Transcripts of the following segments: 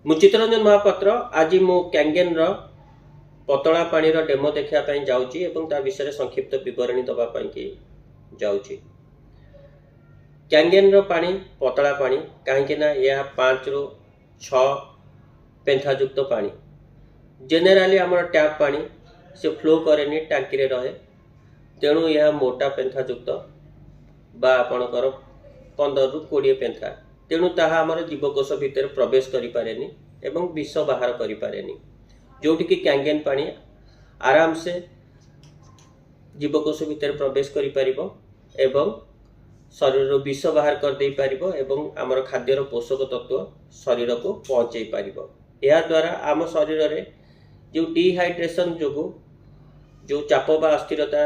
मु चित्तरंजन महापात्र आज मु कैंगेन रो पतला पानी रो डेमो देखा जाऊँगी एवं ता विषय संक्षिप्त विवरणी दवाई जाऊँगी। कैंगेन रो पानी पतला पानी कहीं यह 5 ରୁ 6 पेंथायुक्त पानी जेनेराली आमर टैप पानी से फ्लो करे टांकी रे रहे, तेणु यह मोटा पेंथायुक्त बा आपणकर 15 ରୁ 20 पेंथा, तेणु ताहा आमर जीवकोश भितर प्रवेश करि पारेनी एवं विष बाहर करि पारेनी। जोठी कि कैंगेन पानी आराम से जीवकोश भितर प्रवेश करि पारिबो एवं शरीर रो विष बाहर कर दे पारिबो एवं आमर खाद्यर पोषक तत्व शरीर को पहुंचाई पारिबो। या द्वारा आम शरीर रे जो डिहाइड्रेशन जोगु जो चाप बा अस्थिरता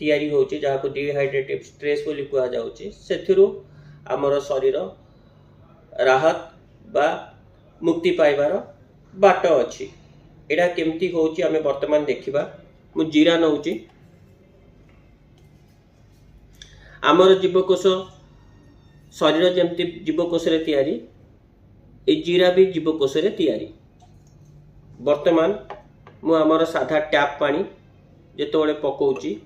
तैयारी होची जहाँ को डिहाइड्रेटिव स्ट्रेस बोली कहा जाउची, सेथिरु आमर शरीर राहत बा मुक्ति पाइबार बाट अछि। एडा केमती होची आमे वर्तमान देखिबा। मु जीरा नउची, आमर जीवकोश शरीर जेमती जीवकोश रे तैयारी, ए जीरा भी जीवकोश रे तैयारी। वर्तमान मु आमर साधा टैप पानी जेतोळे पकोउची,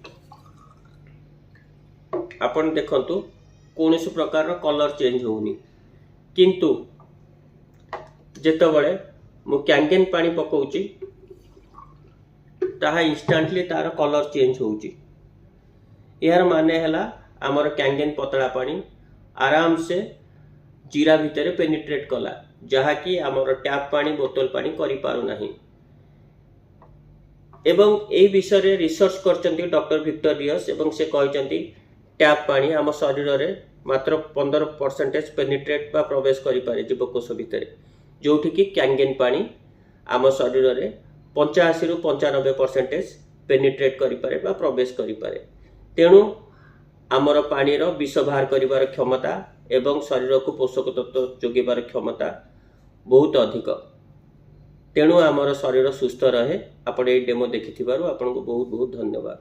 आपण देखंतु कोनोसी प्रकार रो कलर चेंज होउनी, किंतु जेतोळे मु कैंगेन पानी पकोउची ताहा इंस्टेंटली तार कलर चेंज होउची। यार माने हला आमर कैंगेन पतला पानी आराम से जीरा भितर पेनिट्रेट कला, जहा कि आमर टैप पानी बोतल पानी करि पारु नाही। एवं ए विषय रे रिसर्च करचंती डॉक्टर विक्टर रियस एवं से कहचंती टैप पानी आम शरीर रे मात्र 15% पेनिट्रेट बा प्रवेश करि पारे जीवकोश भितर, जोठी कि कैंगेन पानी आम शरीर रे 85 ରୁ 95% पेनिट्रेट करि पारे बा प्रवेश करि पारे। तेणु आमर पानी रो विष बाहर करिवार क्षमता एवं शरीर को पोषक तत्व जोगिबार क्षमता बहुत अधिक। तेणु आमर शरीर सुस्थ रहे। आपण ए डेमो देखिथिबारु आपनको बहुत बहुत धन्यवाद।